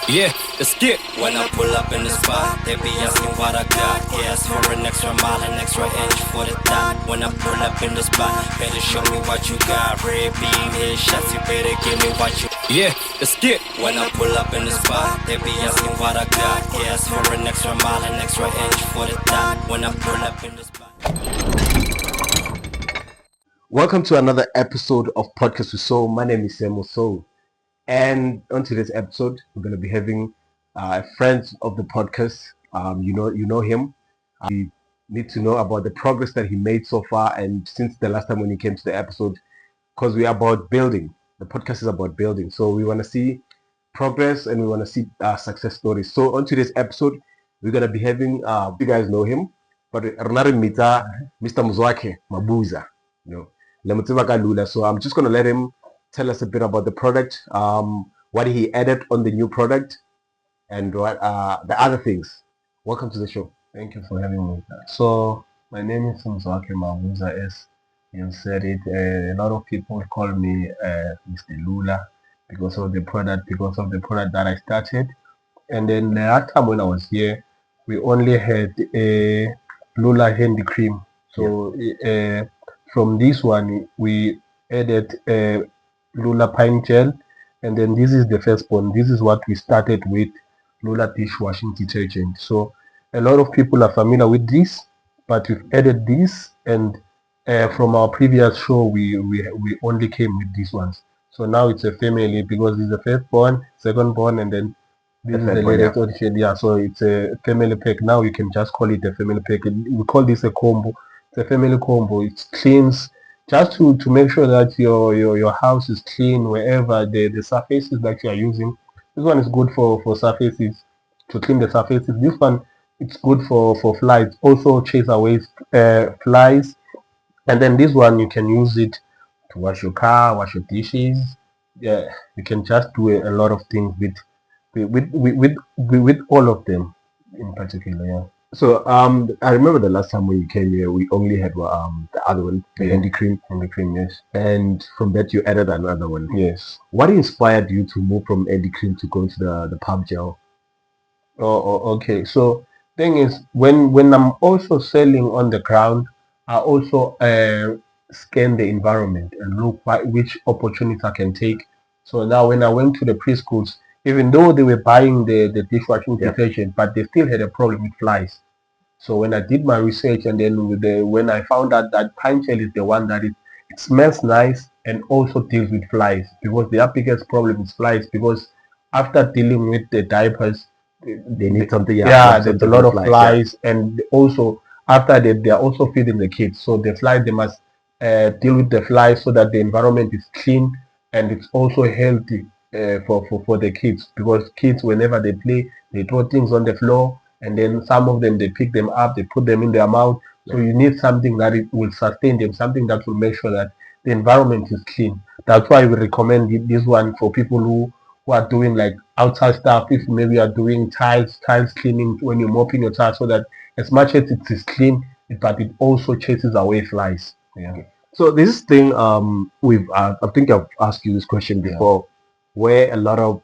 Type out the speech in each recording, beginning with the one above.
Yeah, let's get. When I pull up in the spot, they be asking what I got. Gas for an extra mile, an extra inch for the dot. When I pull up in the spot, better show me what you got. Red beam, headshots, you better give me what you. Yeah, let's get. When I pull up in the spot, they be asking what I got. Gas for an extra mile, an extra inch for the dot. When I pull up in the spot. Welcome to another episode of Podcast with Soul. My name is Sam Soul, and on today's episode, we're going to be having friends of the podcast. You know him. We need to know about the progress that he made so far, and since the last time when he came to the episode, because we are about building. The podcast is about building, so we want to see progress and we want to see success stories. So on today's episode, we're going to be having. You guys know him, but Renare Mita, Mr. Mzwakhe, Mabuza. Lula. So I'm just going to let him tell us a bit about the product, what he added on the new product, and what the other things. Welcome to the show. Thank you for having me. So my name is Mzwakhe Mabuza, as you said it. A lot of people call me Mr. Lula because of the product that I started. And then the last time when I was here, we only had a Lula handy cream. So from this one, we added Lula pine gel, and then this is the first one. This is what we started with, Lula dishwashing detergent. So a lot of people are familiar with this, but we've added this, and from our previous show, we only came with these ones. So now it's a family because it's the first born, second born, and then this is the latest edition. Yeah, so it's a family pack. Now you can just call it a family pack. We call this a combo. It's a family combo. It cleans just to make sure that your house is clean wherever the surfaces that you are using. This one is good for surfaces, to clean the surfaces. This one, it's good for flies, also chase away flies. And then this one, you can use it to wash your car, wash your dishes. Yeah, you can just do a lot of things with all of them in particular. Yeah. So I remember the last time when you came here, we only had the other one, the handy cream. Handy cream, yes. And from that you added another one. Yes. What inspired you to move from handy cream to go to the pub gel? Okay. So thing is, when I'm also selling on the ground, I also scan the environment and look which opportunities I can take. So now when I went to the preschools, even though they were buying the dishwashing detergent, but they still had a problem with flies. So when I did my research, and then when I found out that pine gel is the one that it smells nice and also deals with flies, because their biggest problem is flies, because after dealing with the diapers, they need something. Yeah, there's a lot of flies, and also after that they are also feeding the kids. So the flies, they must deal with the flies so that the environment is clean and it's also healthy for the kids, because kids, whenever they play, they throw things on the floor, and then some of them, they pick them up, they put them in their mouth. So you need something that it will sustain them, something that will make sure that the environment is clean. That's why we recommend this one for people who are doing like outside stuff. If maybe you are doing tiles cleaning, when you're mopping your tiles, so that as much as it is clean, but it also chases away flies. Yeah. So this thing, I think I've asked you this question before, where a lot of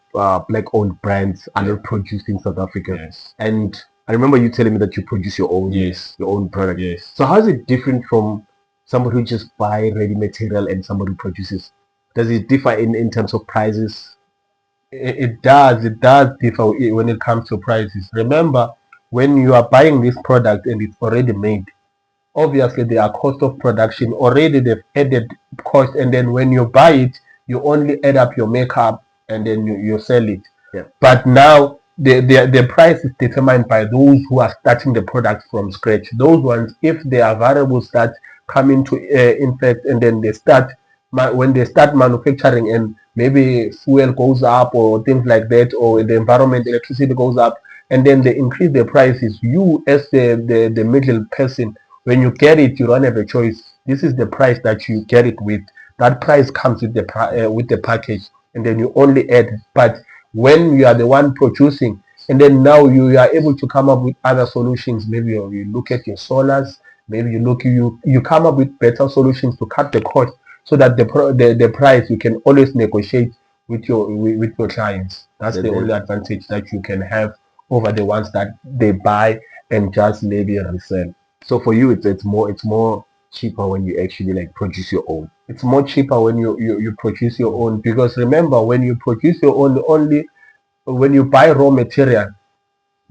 black-owned brands are not produced in South Africa. Yes. And I remember you telling me that you produce your own, your own product. Yes. So how is it different from somebody who just buy ready material and somebody who produces? Does it differ in terms of prices? It does differ when it comes to prices. Remember, when you are buying this product and it's already made, obviously there are cost of production already, they've added cost, and then when you buy it, you only add up your makeup and then you sell it. But now the price is determined by those who are starting the product from scratch. Those ones, if there are variables that come into effect, and then when they start manufacturing, and maybe fuel goes up or things like that, or the environment, electricity goes up, and then they increase the prices, you as the middle person, when you get it, you don't have a choice. This is the price that you get it with. That price comes with the package, and then you only add. But when you are the one producing, and then now you are able to come up with other solutions. Maybe you look at your solars. Maybe you come up with better solutions to cut the cost, so that the price, you can always negotiate with your clients. That's the only advantage that you can have over the ones that they buy and just maybe resell. So for you, it's more cheaper when you actually like produce your own. It's more cheaper when you produce your own, because remember, when you produce your own, only when you buy raw material,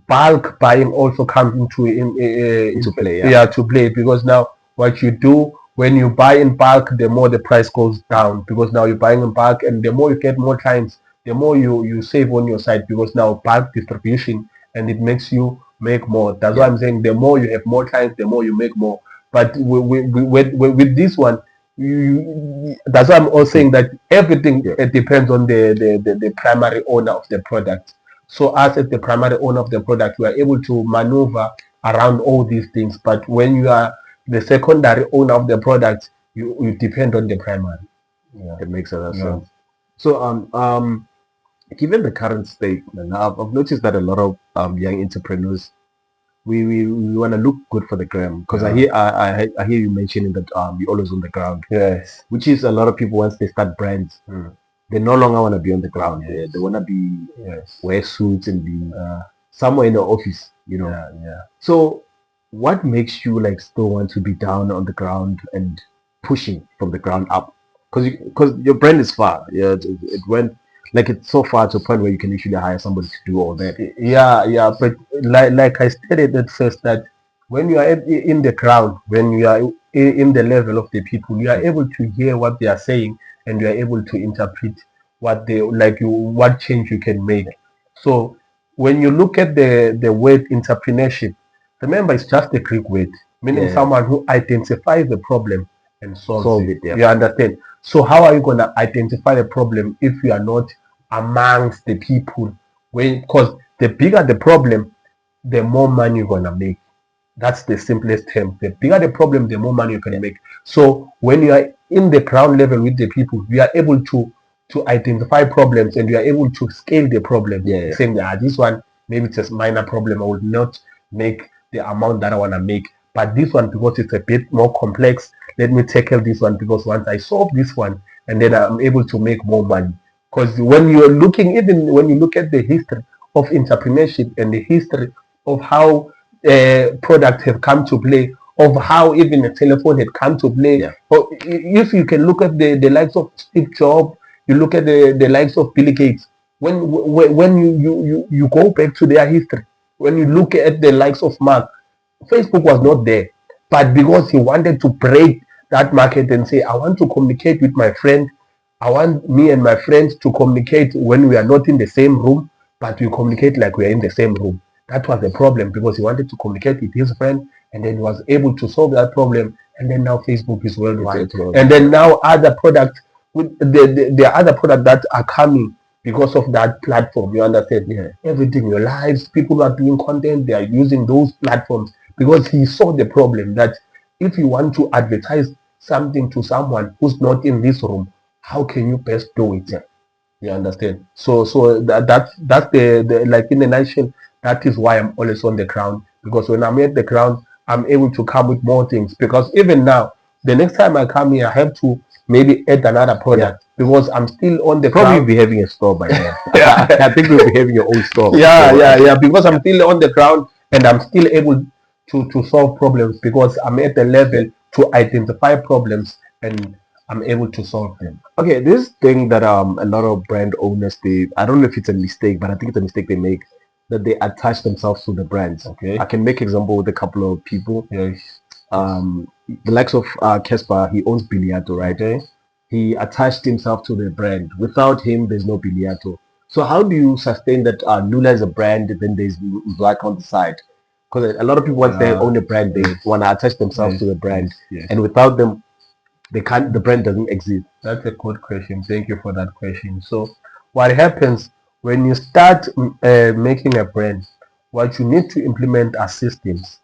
bulk buying also comes into play. Yeah, to play, because now what you do when you buy in bulk, the more the price goes down, because now you're buying in bulk, and the more you get more clients, the more you save on your side, because now bulk distribution, and it makes you make more. That's why I'm saying the more you have more clients, the more you make more. But with this one, that's why I'm also saying that everything depends on the primary owner of the product. So us as the primary owner of the product, we are able to maneuver around all these things. But when you are the secondary owner of the product, you depend on the primary. Yeah, it makes a lot of sense. So given the current state, and I've noticed that a lot of young entrepreneurs, we want to look good for the gram, because I hear you mentioning that you're always on the ground. Yes. Which is a lot of people, once they start brands, they no longer want to be on the ground. Yes. They want to be wear suits and be somewhere in the office, you know. So what makes you like still want to be down on the ground and pushing from the ground up? Because your brand is far. Yeah, it went like it's so far to a point where you can actually hire somebody to do all that. Yeah, but like I stated at first, that when you are in the crowd, when you are in the level of the people, you are able to hear what they are saying, and you are able to interpret what they like, what change you can make. So when you look at the word entrepreneurship, remember, it's just a Greek word meaning someone who identifies the problem and solves it. You understand? So how are you going to identify the problem if you are not amongst the people? Because the bigger the problem, the more money you're going to make. That's the simplest term. The bigger the problem, the more money you can make. So when you are in the ground level with the people, we are able to identify problems, and we are able to scale the problem. Saying that this one, maybe it's a minor problem, I will not make the amount that I want to make. But this one, because it's a bit more complex, let me tackle this one, because once I solve this one, and then I'm able to make more money. Because when you're looking, even when you look at the history of entrepreneurship and the history of how products have come to play, of how even a telephone had come to play. Or if you can look at the likes of Steve Jobs, you look at the likes of Bill Gates. When you go back to their history, when you look at the likes of Mark, Facebook was not there, but because he wanted to break that market and say, I want to communicate with my friend. I want me and my friends to communicate when we are not in the same room, but we communicate like we are in the same room. That was the problem, because he wanted to communicate with his friend, and then he was able to solve that problem. And then now Facebook is worldwide. And then now other products, with the other products that are coming because of that platform. You understand? Everything, your lives, people are doing content, they are using those platforms, because he saw the problem that if you want to advertise something to someone who's not in this room, how can you best do it? You understand? So that's the like, in a nutshell, that is why I'm always on the ground, because when I'm at the ground, I'm able to come with more things. Because even now, the next time I come here, I have to maybe add another product, because I'm still on the ground. Be having a store by now. I think we'll be having your own store. Because I'm still on the ground, and I'm still able to solve problems, because I'm at the level to identify problems, and I'm able to solve them. Okay, this thing that a lot of brand owners, I don't know if it's a mistake, but I think it's a mistake they make, that they attach themselves to the brands. Okay, I can make example with a couple of people. The likes of Casper, he owns Biliato, right? He attached himself to the brand. Without him, there's no Biliato. So how do you sustain that Lula is a brand, then there's Mzwakhe on the side? Because a lot of people, once they own a brand, they want to attach themselves to the brand, and without them, they can't. The brand doesn't exist. That's a good question. Thank you for that question. So what happens when you start making a brand? What you need to implement are systems,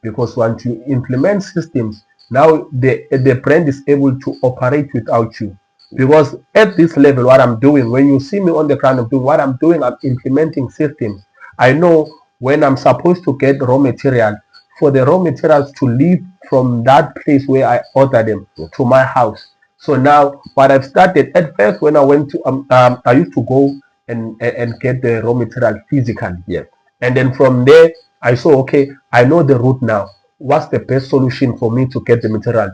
because once you implement systems, now the brand is able to operate without you. Because at this level, what I'm doing, when you see me on the ground, I'm implementing systems. I know when I'm supposed to get raw material, for the raw materials to leave from that place where I order them to my house. So now what I've started at first, when I went to I used to go and get the raw material physically. Yeah. And then from there I saw, okay, I know the route now. What's the best solution for me to get the material?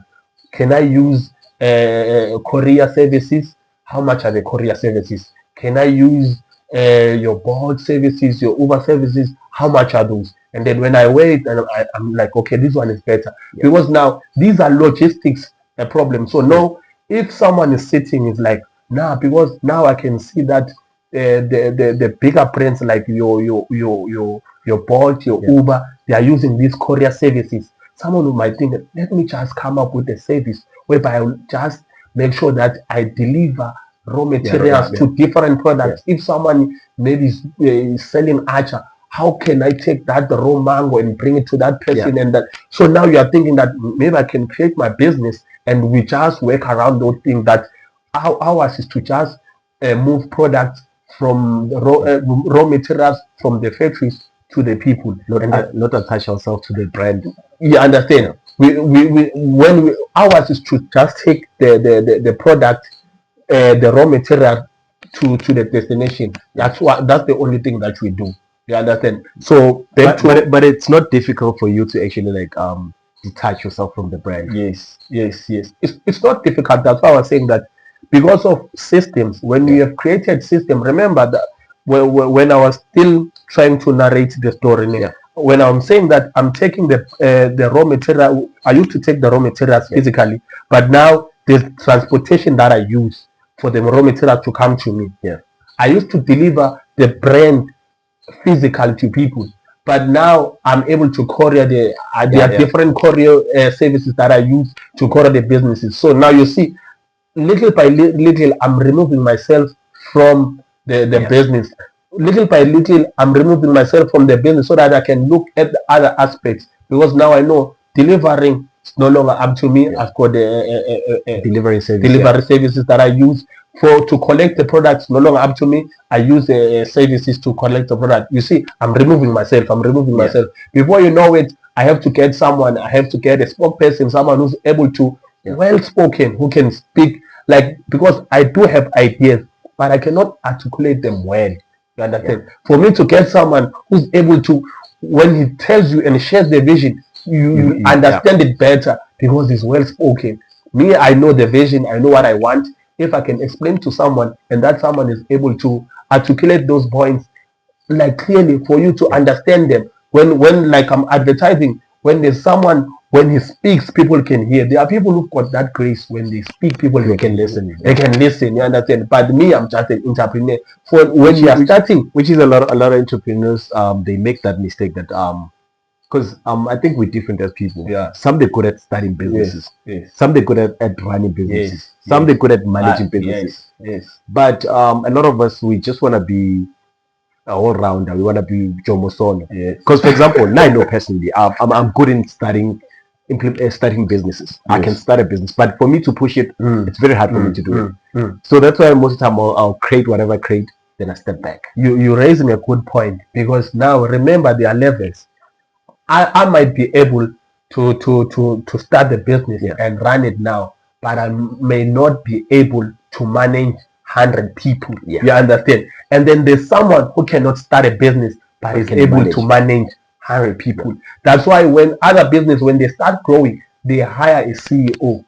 Can I use courier services? How much are the courier services? Can I use your Bolt services, your Uber services? How much are those? And then when I wait, and I'm like, okay, this one is better. Yeah. Because now these are logistics a problem. So no, if someone is sitting, is like, nah, because now I can see that the bigger brands like your Bolt, your Uber, they are using these courier services. Someone who might think, let me just come up with a service whereby I will just make sure that I deliver raw materials to different products. If someone maybe is selling acha, how can I take that raw mango and bring it to that person? And that, so now you are thinking that maybe I can create my business and we just work around those things. That ours is to just move products from raw materials from the factories to the people, not attach ourselves to the brand. You understand? Ours is to just take the product, the raw material to the destination. That's the only thing that we do. You understand? So but it's not difficult for you to actually like detach yourself from the brand. Yes. It's not difficult. That's why I was saying that, because of systems. When we have created system, remember that when I was still trying to narrate the story, when I'm saying that I'm taking the raw material, I used to take the raw materials physically, but now there's transportation that I use for the raw material to come to me. I used to deliver the brand physically to people, but now I'm able to courier there are different courier services that I use to courier the businesses. So now you see, little by little, I'm removing myself from the business. Little by little, I'm removing myself from the business so that I can look at the other aspects. Because now I know delivering is no longer up to me. I've got the delivery services that I use to collect the products. No longer up to me. I use the services to collect the product. You see, I'm removing myself. Before you know it, I have to get someone. I have to get a spokesperson, someone who's able to well spoken, who can speak, like, because I do have ideas, but I cannot articulate them well. You understand? For me to get someone who's able to, when he tells you and shares the vision, you understand it better because he's well spoken. Me, I know the vision, I know what I want. If I can explain to someone and that someone is able to articulate those points like clearly for you to understand them, when like I'm advertising, when there's someone, when he speaks, people can hear. There are people who've got that grace. When they speak, people they can listen. They can listen. You understand? But me, I'm just an entrepreneur. For when you are starting, which is a lot of entrepreneurs, they make that mistake that because I think we're different as people. Some they're good at starting businesses. Some they're good at running businesses. Some they're good at managing businesses. But a lot of us, we just want to be a all-rounder. We want to be Jomo Sono. Because for example, now I know personally, I'm good in starting businesses. I can start a business, but for me to push it, it's very hard for me to do it. So that's why most of the time I'll create whatever I create, then I step back. You raise me a good point, because now remember there are levels. I might be able to start the business and run it now, but I may not be able to manage 100 people. You understand? And then there's someone who cannot start a business but is able to manage 100 people. That's why when other business, when they start growing, they hire a CEO.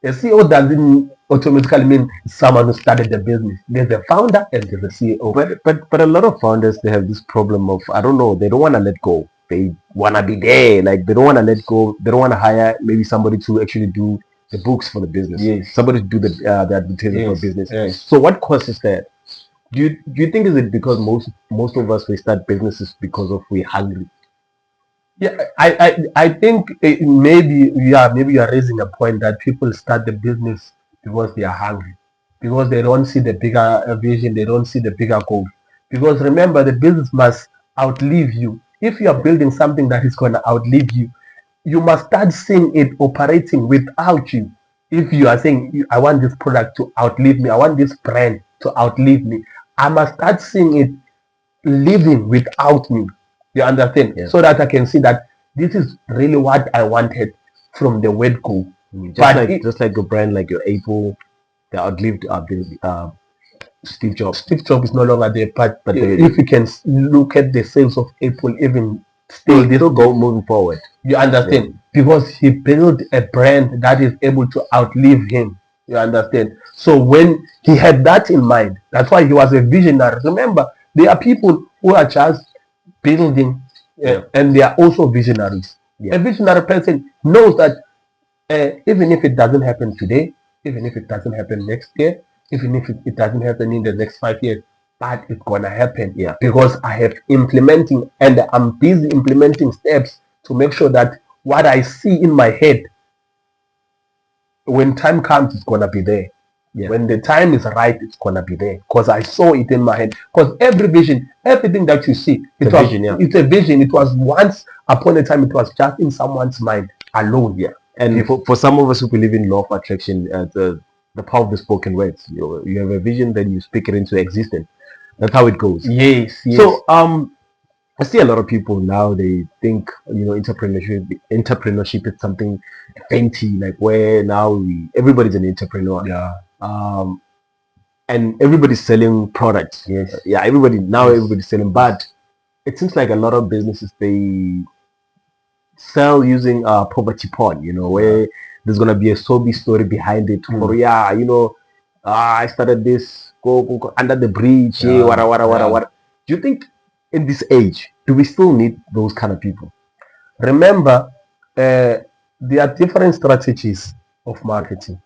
A CEO doesn't automatically mean someone who started the business. There's a founder and there's a CEO. But a lot of founders, they have this problem of, I don't know, they don't want to let go. They want to be there. Like, they don't want to let go. They don't want to hire maybe somebody to actually do the books for the business. Somebody to do the advertising for business. So what causes that? Do you think is it because most of us, we start businesses because of we're hungry? I think maybe you are raising a point that people start the business because they are hungry, because they don't see the bigger vision, they don't see the bigger goal. Because remember, the business must outlive you. If you are building something that is going to outlive you, you must start seeing it operating without you. If you are saying, I want this product to outlive me, I want this brand to outlive me, I must start seeing it living without me. You understand? So that I can see that this is really what I wanted from the word go. Just like a brand like your Apple, They outlived Steve Jobs. Steve Jobs is no longer there, but But if you can look at the sales of Apple, even still, still, they still go moving forward. you understand, because he built a brand that is able to outlive him. You understand? So when he had that in mind, that's why he was a visionary. Remember, there are people who are just building, and they are also visionaries. Yeah. A visionary person knows that even if it doesn't happen today, even if it doesn't happen next year, even if it doesn't happen in the next 5 years, but it's gonna happen. Yeah. Because I have implementing, and I'm busy implementing steps to make sure that what I see in my head, when time comes, it's gonna be there. Yeah. When the time is right, it's gonna be there. Because I saw it in my head. Because every vision, everything that you see, it's a vision. It was once upon a time, it was just in someone's mind alone. Yeah. And for some of us who believe in law of attraction, the power of the spoken words, you have a vision, then you speak it into existence. That's how it goes. Yes. So I see a lot of people now, they think, entrepreneurship is something fancy, like where now everybody's an entrepreneur. Yeah. And everybody's selling products. Yes. Yeah, everybody's selling, but it seems like a lot of businesses, they sell using poverty porn, where there's gonna be a soapy story behind it. For I started this, go under the bridge, what. Do you think in this age, do we still need those kind of people? Remember, there are different strategies of marketing.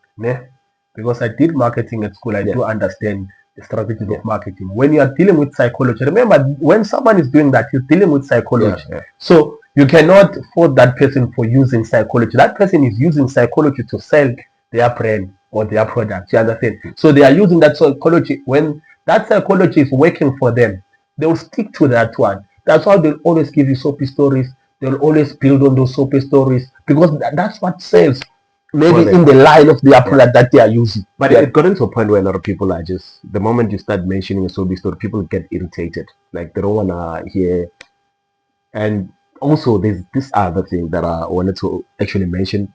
Because I did marketing at school, I do understand the strategies of marketing. When you are dealing with psychology, remember, when someone is doing that, he's dealing with psychology. So you cannot fault that person for using psychology. That person is using psychology to sell their brand or their product. You understand? So they are using that psychology. When that psychology is working for them, they will stick to that one. That's why they'll always give you soapy stories. They'll always build on those soapy stories, because that's what sells. Maybe in the line of their product that they are using. But it got into a point where a lot of people are just, the moment you start mentioning a soapy story, people get irritated. Like they don't want to hear. And also there's this other thing that I wanted to actually mention.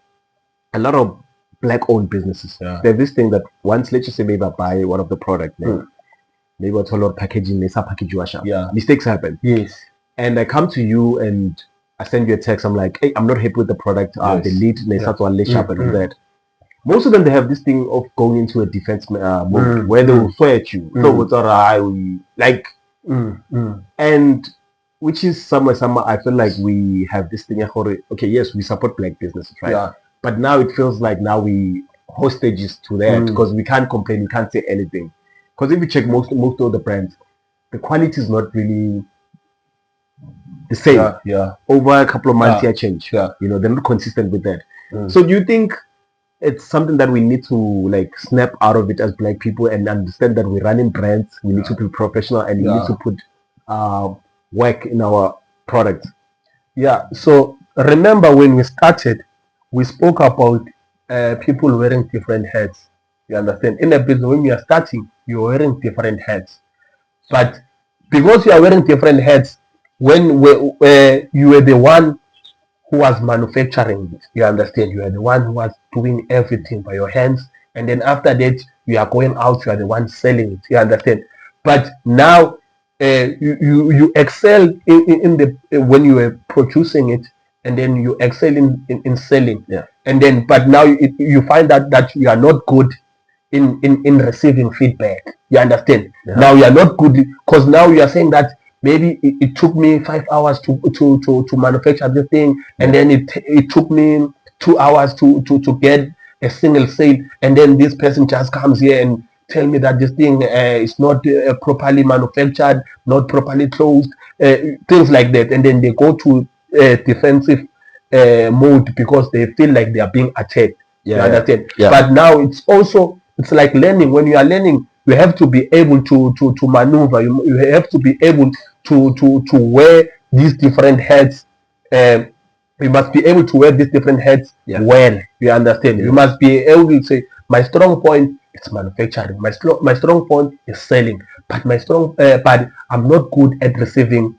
A lot of black-owned businesses. There's this thing that once, let's just say maybe I buy one of the product, maybe I told her packaging, mistakes happen. Yes. And I come to you and I send you a text. I'm like, hey, I'm not happy with the product. Delete, and that. Most of them, they have this thing of going into a defense mode where they will swear at you. So it's alright, like, and which is somewhere I feel like we have this thing. Okay, yes, we support black businesses, right? Yeah. But now it feels like now we hostages to that, because we can't complain, we can't say anything. Because if you check most of the brands, the quality is not really the same. Over a couple of months here change. They're not consistent with that. So do you think it's something that we need to like snap out of it as black people and understand that we're running brands, we need to be professional, and we need to put work in our product? So remember, when we started, we spoke about people wearing different hats. You understand? In a business, when you are starting, you're wearing different hats. But because you are wearing different hats, when you were the one who was manufacturing it, you understand, you are the one who was doing everything by your hands, and then after that you are going out, you are the one selling it, you understand. But now you excel in the when you were producing it, and then you excel in selling, and then but now you find that you are not good in receiving feedback, you understand. Now you are not good, because now you are saying that maybe it took me 5 hours to manufacture this thing, and then it took me 2 hours to get a single sale, and then this person just comes here and tell me that this thing is not properly manufactured, not properly closed, things like that, and then they go to defensive mode because they feel like they are being attacked. You understand? But now it's like learning. When you are learning, you have to be able to maneuver. You have to be able to wear these different hats. You must be able to wear these different hats well. You understand? You must be able to say, my strong point is manufacturing. My strong point is selling. But but I'm not good at receiving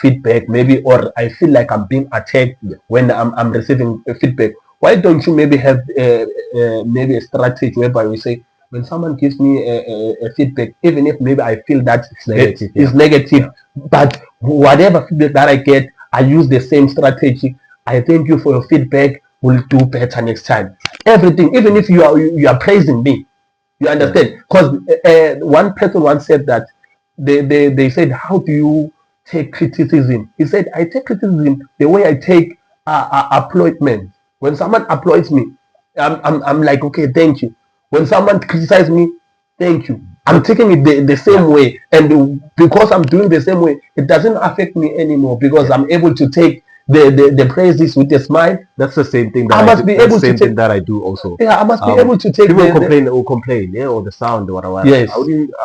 feedback, maybe, or I feel like I'm being attacked when I'm receiving feedback. Why don't you maybe have maybe a strategy whereby we say, when someone gives me a feedback, even if maybe I feel that It's negative, it's negative, but whatever feedback that I get, I use the same strategy. I thank you for your feedback. We'll do better next time. Everything, even if you are praising me, you understand? Because one person once said that they said, how do you take criticism? He said, I take criticism the way I take appointment. When someone applauds me, I'm like, okay, thank you. When someone criticizes me, thank you. I'm taking it the same way, and because I'm doing the same way, it doesn't affect me anymore because I'm able to take the praises with a smile. That's the same thing that I must be able to thing that I do also. Yeah, I must be able to take. People complain, yeah, or the sound or whatever. Yes. I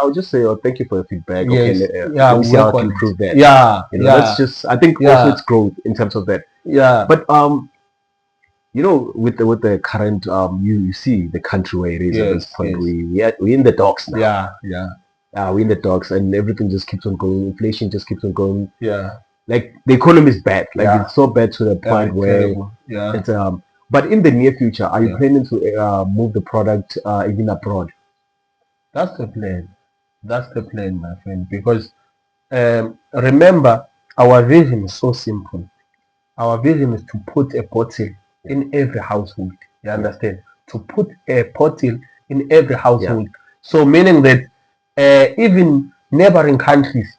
would just say, oh, thank you for your feedback. Yes. Okay, Yeah, let me see how I can improve that. Yeah, you know, that's just. I think also it's growth in terms of that. Yeah. But you know, with the current you see the country where it is at this point. We're in the dogs now. We're in the dogs, and everything just keeps on going. Inflation just keeps on going. Yeah. Like the economy is bad. Like it's so bad to the point where it's But in the near future, are you planning to move the product even abroad? That's the plan. That's the plan, my friend. Because remember, our vision is so simple. Our vision is to put a bottle in every household. You understand? To put a bottle in every household. So meaning that even neighboring countries,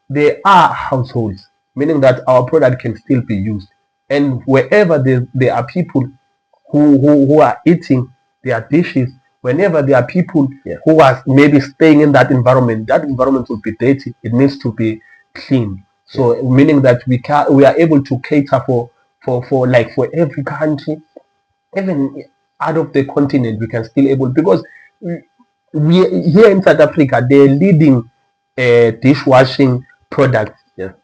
there are households, meaning that our product can still be used. And wherever there are people who are eating their dishes, whenever there are people who are maybe staying in that environment will be dirty. It needs to be clean. So meaning that we are able to cater for every country, even out of the continent, we can still able, because we here in South Africa, the leading dishwashing product,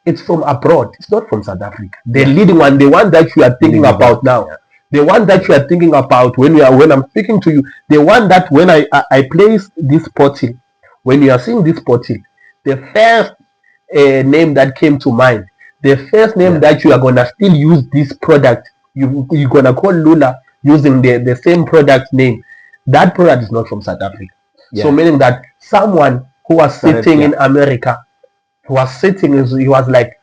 it's from abroad. It's not from South Africa. The leading one, the one that you are thinking about now, the one that you are thinking about when I'm speaking to you, the one that when I place this bottle, when you are seeing this bottle, the first name that came to mind, the first name that you are gonna still use this product, you're gonna call Lula using the same product name. That product is not from South Africa. So meaning that someone who was sitting in America, he was like,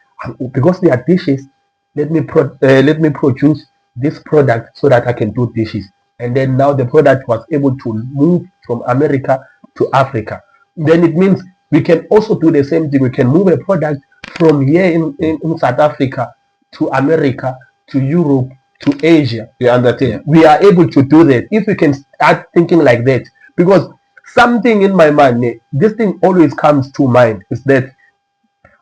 because they are dishes, let me produce this product so that I can do dishes. And then now the product was able to move from America to Africa. Then it means we can also do the same thing. We can move a product from here in South Africa to America, to Europe, to Asia. You understand? We are able to do that if we can start thinking like that. Because something in my mind, this thing always comes to mind, is that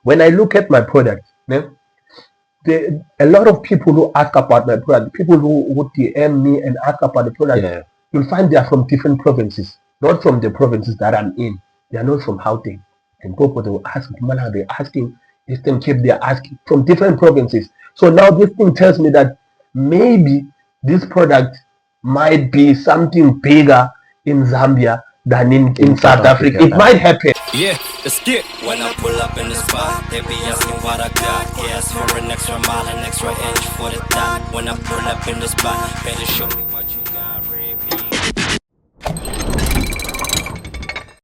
when I look at my product, a lot of people who ask about my product, people who would DM me and ask about the product, you'll find they are from different provinces, not from the provinces that I'm in. They are not from Gauteng. And people, they will ask, they're asking, Eastern Cape, they're asking from different provinces. So now this thing tells me that maybe this product might be something bigger in Zambia than in South Africa. It might happen. Yeah, let's get. When I pull up in the spot, they be asking what I got. Yeah, ask for an extra mile, an extra inch for the dot. When I pull up in the spot, better show me.